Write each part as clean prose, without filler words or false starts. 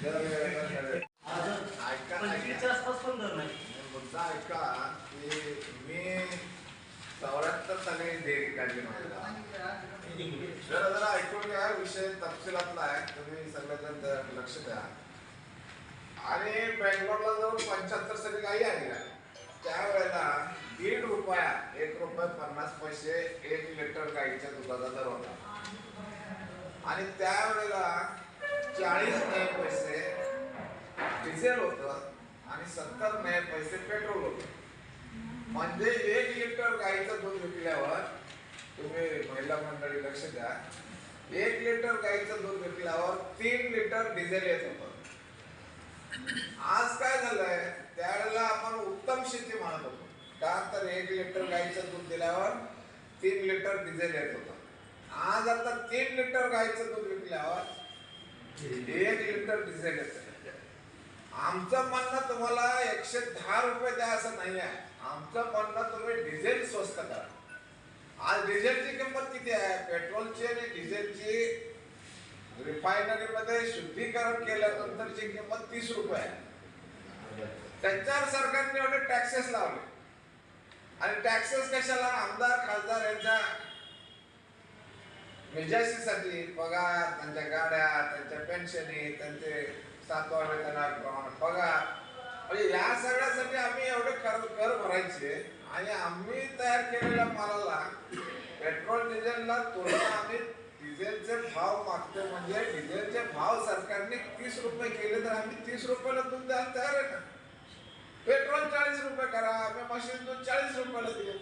मुद्दा ऐका की मी 74 साली डेअरी काढली जरा ऐकून घ्या. विषय तपशिलातला आहे, तुम्ही सगळ्यात लक्ष द्या. आणि बेंगलोरला जाऊन 75 साली गाई आल्या त्यावेळेला ₹1.5 ₹1.50 1 लिटर गाईच्या दुधाचा दर होता. आणि त्यावेळेला 40 पैसे डिझेल होतं आणि 70 पैसे पेट्रोल होतं. म्हणजे 1 लिटर गाईचं दूध विकल्यावर, तुम्ही महिला मंडळी लक्ष द्या, 1 लिटर गाईचं दूध विकल्यावर 3 लिटर डिझेल येत होतं. आज काय झालंय, त्यावेळेला आपण उत्तम शेती म्हणत होतो का, तर 1 लिटर गाईचं दूध दिल्यावर 3 लिटर डिझेल येत होतं. आज आता 3 लिटर गाईचं दूध विकल्यावर 1 लिटर डिझेल येत. आमचं म्हणणं तुम्हाला 110 रुपये द्या असं नाही आहे. आमचं म्हणणं तुम्ही डिझेल स्वस्त करा. आज डिझेलची किंमत किती आहे? पेट्रोलची आणि डिझेलची रिफायनरीमध्ये शुद्धीकरण केल्यानंतरची किंमत 30 रुपये आहे. त्याच्यावर सरकारने एवढे टॅक्सेस लावले. आणि टॅक्सेस कशाला? आमदार खासदार यांच्या मेजासीसाठी पगार, त्यांच्या गाड्या, त्यांच्या पेन्शनी, त्यांचे 7व्या वेतनाप्रमाणे पगार, म्हणजे या सगळ्यासाठी आम्ही एवढे कर भरायचे. आणि आम्ही तयार केलेल्या मालाला, पेट्रोल डिझेलला तुलना आम्ही डिझेलचे भाव मागतो. म्हणजे डिझेलचे भाव सरकारने 30 रुपये केले तर आम्ही 30 रुपयाला दूध द्यायला तयार आहे ना. पेट्रोल 40 रुपये करा, आम्ही मशीन दूध 40 रुपयाला दिले.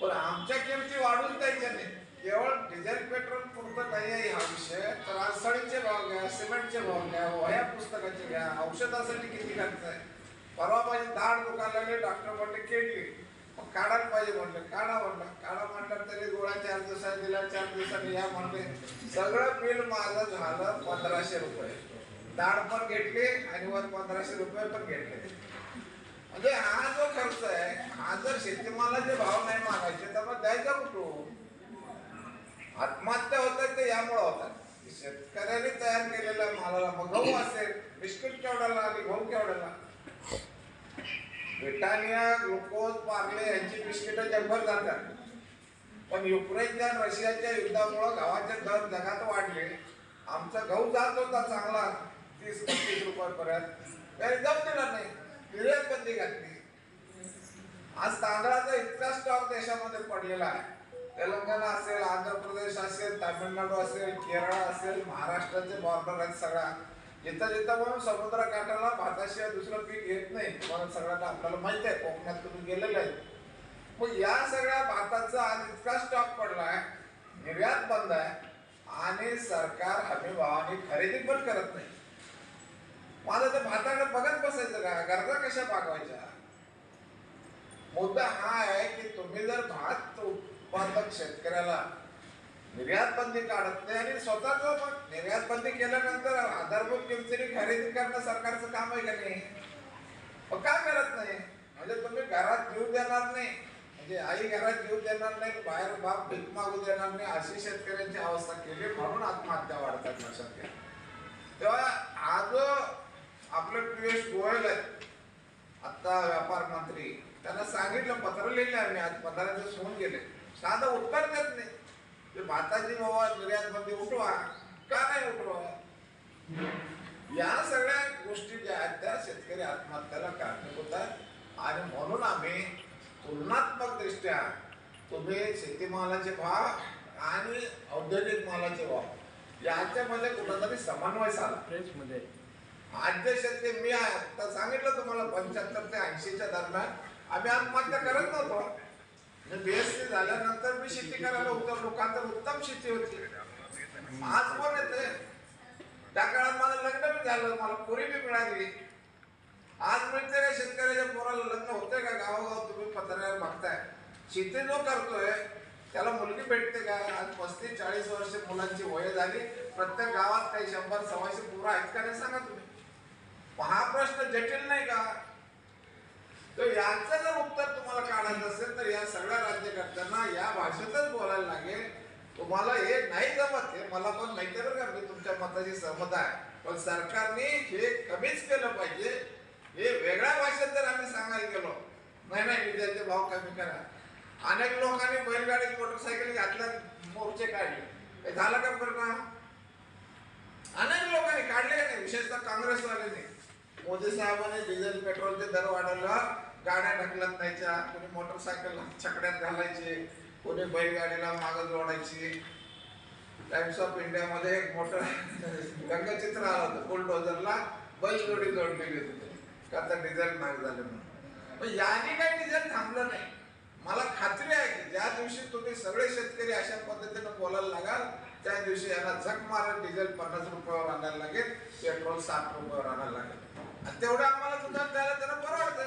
पण आमच्या किमती वाढून द्यायच्या नाही. केवळ डिझेल पेट्रोल पुरतं नाही आहे हा विषय. तर आज सळीचे भाव घ्या, सिमेंटचे भाव घ्या, वह्या पुस्तकाचे घ्या, औषधासाठी किती खर्च आहे. परवा माझी दाढ दुखायला लागली, डॉक्टर म्हणले केली, मग काढायला पाहिजे म्हणलं, काढा म्हटलं तरी गोळ्या 4 दिवसांनी दिल्या, 4 दिवसांनी या म्हणले. सगळं बिल माझं झालं 1500 रुपये. दाढ पण घेतली आणि वर 1500 रुपये पण घेतले. म्हणजे हा जो खर्च आहे, हा जर शेतीमालाचे भाव नाही मागायचे तर मग द्यायचा कुठून? आत्महत्या होतात ते यामुळे होतात. शेतकऱ्यांनी तयार केलेल्या मालाला, मग गहू असेल, बिस्किट केवढ्याला आणि गहू केवढ्याला? ब्रिटानिया, ग्लुकोज, पार्ले यांची बिस्किट जगभर जातात. पण युक्रेनच्या रशियाच्या युद्धामुळे गव्हाचे दर जगात वाढले. आमचा गहू जात होता चांगला 30-35 रुपयापर्यंत, तरी जाऊ दिला नाही, निर्यात बंदी घातली. आज तांदळाचा इतका स्टॉक देशामध्ये पडलेला आहे. तेलंगणा असेल, आंध्र प्रदेश असेल, तामिळनाडू असेल, केरळ असेल, महाराष्ट्राचे बॉर्डर आहेत सगळा. जिथं म्हणून समुद्रकाठाला भाताशिवाय दुसरं पीक येत नाही. म्हणून सगळ्यांना आपल्याला माहिती आहे, कोकणात तुम्ही गेलेले आहेत. मग या सगळ्या भाताचा आज इतका स्टॉक पडलाय, निर्यात बंद आहे आणि सरकार हमी भावाने खरेदी पण करत नाही. माझं तर भाताकडे बघत बसायचं का? गरजा कशा भागवायच्या? मुद्दा हा आहे की तुम्ही जर भात उत्पादक शेतकऱ्याला निर्यात बंदी काढत नाही आणि स्वतःच मग निर्यात बंदी केल्यानंतर आधारभूत किमतीने खरेदी करणं सरकारचं काम आहे का नाही? मग का करत नाही? म्हणजे तुम्ही घरात जीव देणार नाही, म्हणजे आई घरात जीव देणार नाही, बाहेर बाप भीक मागू देणार नाही, अशी शेतकऱ्यांची अवस्था केली. म्हणून आत्महत्या वाढतात, लक्षात घ्या. तेव्हा हा जो आपले पियुष गोयल आहेत, आता व्यापार मंत्री, त्यांना सांगितलं, पत्र लिहिले आम्ही, आज 15 दिवस होऊन गेले, साधं उत्तर देत नाही. भाताची बाबा निर्यात बंदी उठवा, का नाही उठवा? या सगळ्या गोष्टी ज्या आहेत त्या शेतकरी आत्महत्याला कारणीभूत आहेत. आणि म्हणून आम्ही तुलनात्मक दृष्ट्या तुम्ही शेतीमालाचे भाव आणि औद्योगिक मालाचे भाव याच्यामध्ये कुठंतरी समन्वय साधा. आद्य शेतकरी मी आता सांगितलं तुम्हाला 75 ते 80च्या दरम्यान आम्ही आत्महत्या करत नव्हतो. बीएससी झाल्यानंतर मी शेती करायला उतरलो, का तर उत्तम शेती होती. आज पण येते. त्या काळात माझं लग्न बी झालं, मला पोरी बी मिळाली. आज मिळते का शेतकऱ्याच्या पोराला लग्न होते का? गावोगाव तुम्ही पत्रावर बघताय. शेती जो करतोय त्याला मुलगी भेटते का? आज 35-40 वर्ष मुलांची वय झाली. प्रत्येक गावात काही 100-125 पोरं आहेत का नाही सांगा तुम्ही? हा प्रश्न जटिल नाही का? तर याचं जर उत्तर तुम्हाला काढायचं असेल तर या सगळ्या राज्यकर्त्यांना या भाषेतच बोलायला लागेल तुम्हाला हे नाही जमत, हे मला पण माहिती आहे का, मी तुमच्या मताशी सहमत आहे, पण सरकारने हे कमीच केलं पाहिजे. हे वेगळ्या भाषेत जर आम्ही सांगायला गेलो, नाही डिझेलचे भाव कमी करा. अनेक लोकांनी बैलगाडीत मोटरसायकल घातल्या, मोर्चे काढले, हे झालं का परिणाम? अनेक लोकांनी काढले नाही, विशेषतः काँग्रेसवाल्यांनी. मोदी साहेबांनी डिझेल पेट्रोलचे दर वाढवलं, गाड्या ढकलत नाहीच्या, कोणी मोटरसायकल छकड्यात घालायचे, कोणी बैलगाडीला मागं जोडायची. टाइम्स ऑफ इंडियामध्ये एक मोठं रंगचित्र आलं होतं, बुलडोझरला बैलजोडी जोडलेली होती, का तर डिझेल महाग झालं म्हणून. पण याने काही डिझेल थांबलं नाही. मला खात्री आहे की ज्या दिवशी तुम्ही सगळे शेतकरी अशा पद्धतीनं बोलायला लागाल, त्या दिवशी यांना झक मारत डिझेल 50 रुपयावर आणायला लागेल, पेट्रोल 60 रुपयावर आणायला लागेल. आणि तेवढं आम्हाला दुधात द्यायला त्यांना परवडतं.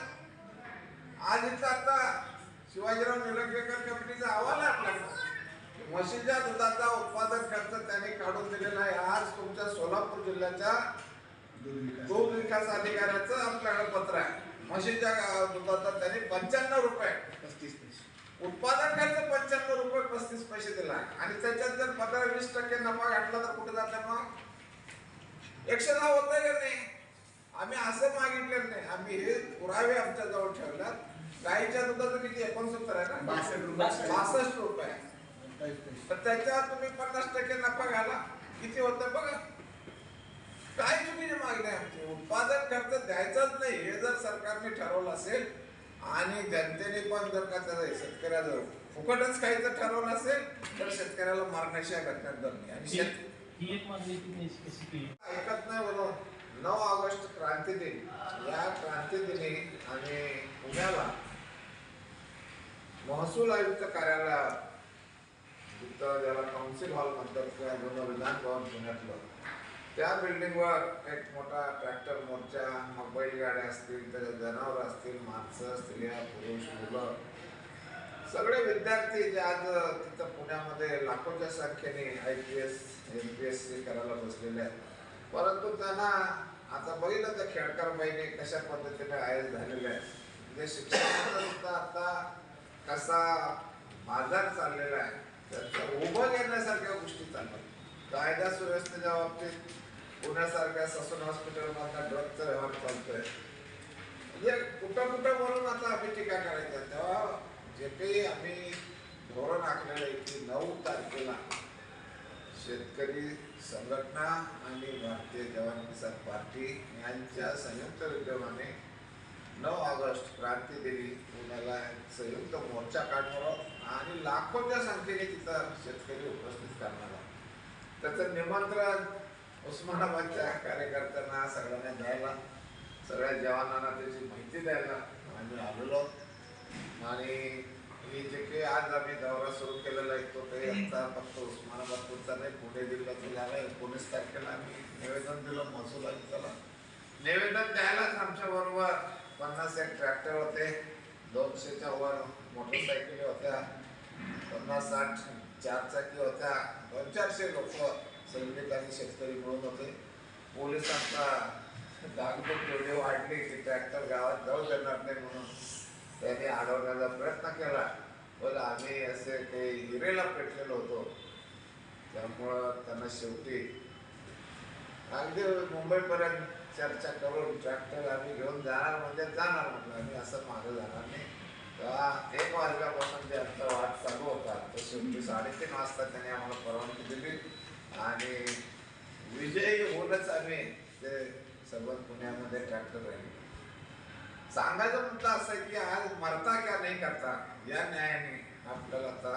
आज इथं आता शिवाजीराव निलंगेकर कंपनीचा अहवाल आहे आपल्याकडे, म्हशीच्या दुधाचा उत्पादन खर्च त्यांनी काढून दिलेला आहे. आज तुमच्या सोलापूर जिल्ह्याच्या दूध विकास अधिकाऱ्याचं आपल्याकडे पत्र आहे. म्हशीच्या दुधाचा त्यांनी 95 रुपये 35 पैसे उत्पादन खर्च, 95 रुपये 35 पैसे दिला आहे. आणि त्याच्यात जर 15-20% नफा घातला तर कुठे जाते मग? 110 होतं का नाही? आम्ही असं मागितलं नाही, आम्ही हे पुरावे आमच्या जवळ ठेवल्यात. गाईच्या दुधाचं किती 69 आहे ना, 62 रुपये. तर त्याच्यावर तुम्ही 50% नफा घाला, किती होतं बघा. काय चुकीची मागणी आहे आमची? उत्पादन खर्च द्यायचाच नाही हे जर सरकारने ठरवलं असेल, आणि जनतेने पण जर का त्याचा शेतकऱ्याला फुकटच खायचं ठरवलं असेल, तर शेतकऱ्याला मारण्याशिवाय घटना दर नाही. आणि ऐकत नाही म्हणून 9 ऑगस्ट क्रांती दिन, या क्रांती दिनी आम्ही पुण्याला महसूल आयुक्त कार्यालयात, तिथं ज्याला काउन्सिल हॉल म्हणतात किंवा जुनं विधान भवन पुण्यातलं, त्या बिल्डिंगवर एक मोठा ट्रॅक्टर मोर्चा, मग बैलगाड्या असतील, त्याच्यात जनावर असतील, माणसं, स्त्रिया, पुरुष, मुलं, सगळे विद्यार्थी जे आज तिथं पुण्यामध्ये लाखोच्या संख्येने IPS MPSC करायला बसलेले आहेत. परंतु त्यांना आता बघितलं तर खेडकर बाईने कशा पद्धतीने IAS झालेले आहेत. म्हणजे शिक्षणाचा सुद्धा आता कसा बाजार चाललेला आहे, त्याचं उभं घेण्यासारख्या गोष्टी चालतात. कायदा सुव्यवस्थेच्या बाबतीत पुण्यासारख्या ससून हॉस्पिटलमधला ड्रगचा व्यवहार चालतोय. म्हणजे कुठं म्हणून आता आम्ही टीका करायच्या. तेव्हा जे काही आम्ही धोरण आखलेलं आहे की 9 तारखेला शेतकरी संघटना आणि भारतीय जवान किसान पार्टी यांच्या संयुक्त विद्यमाने 9 ऑगस्ट क्रांती दिनी पुण्याला संयुक्त मोर्चा काढणार आहोत आणि लाखोच्या संख्येने तिथं शेतकरी उपस्थित करणार आहोत. त्याचं निमंत्रण उस्मानाबादच्या कार्यकर्त्यांना सगळ्यांना द्यायला, सगळ्या जवानांना त्याची माहिती द्यायला आम्ही आलेलो. आणि हे जे काही आज आम्ही दौरा सुरू केलेला आहे तो काही आता फक्त उस्मानाबाद पुरता नाही, पुणे जिल्ह्यात झाला. 19 तारखेला आम्ही निवेदन दिलं महसूल आयुक्ताला. निवेदन द्यायलाच आमच्या बरोबर 50 ट्रॅक्टर होते, 200च्या वर मोटरसायकली होत्या, 50-60 चारचाकी होत्या, 200-400 लोक सैनिक आणि शेतकरी मिळून होते. पोलिसांचा धाकधूक एवढी वाढली की ट्रॅक्टर गावात जाऊ देणार नाही म्हणून त्यांनी अडवण्याचा प्रयत्न केला. पण आम्ही असे काही हिरेला पेटलेलो होतो, त्यामुळं त्यांना शेवटी अगदी मुंबईपर्यंत चर्चा करून ट्रॅक्टर आम्ही घेऊन जाणार म्हणजे जाणार म्हटलं, आम्ही असं मागं जाणार नाही. तेव्हा 1 वाजल्यापासून जे आमचा वाट चालू होता तर शेवटी 3:30 वाजता त्यांनी आम्हाला परवानगी दिली आणि विजयी होऊनच आम्ही ते सर्व पुण्यामध्ये ट्रॅक्टर राहिले. सांगायचा मुद्दा असा आहे की आज मरता क्या नाही करता या न्यायाने आपल्याला आता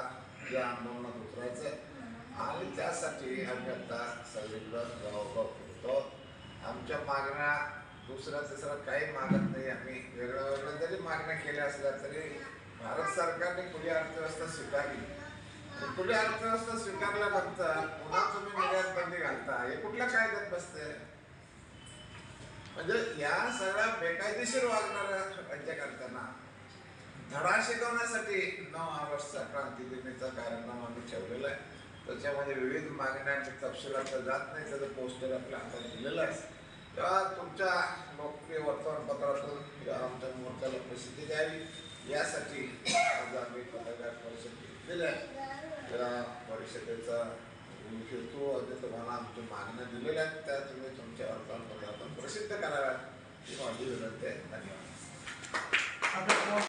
या आंदोलनात उतरायचं आणि त्यासाठी आम्ही आता सगळीकडं गावोगाव फिरतो. आमच्या मागण्या दुसऱ्या काही मागत नाही. आम्ही वेगळ्या जरी मागण्या केल्या असल्या तरी भारत सरकारने खुली अर्थव्यवस्था स्वीकारली. खुली अर्थव्यवस्था स्वीकारल्यानंतर पुन्हा तुम्ही निर्यात बंदी घालता, हे कुठल्या कायद्यात बसते? म्हणजे या सगळ्या बेकायदेशीर वागणाऱ्या राज्यकर्त्यांना धडा शिकवण्यासाठी 9 ऑगस्टचा क्रांती दिनीचा कार्यक्रम आम्ही ठेवलेला आहे. त्याच्यामध्ये विविध मागण्यांच्या तपशिलात जात नाही, त्याचं पोस्टर आपल्या हातात दिलेलं आहे. तेव्हा तुमच्या लोकप्रिय वर्तमानपत्रातून आमच्या मोर्चाला प्रसिद्धी द्यावी यासाठी आज आम्ही पत्रकार परिषद घेतलेली आहे. त्या परिषदेचा हेतू आणि तुम्हाला आमच्या मागण्या दिलेल्या आहेत त्या तुम्ही तुमच्या वर्तमानपत्रातून प्रसिद्ध कराव्यात ही माझी विनंती आहे. धन्यवाद.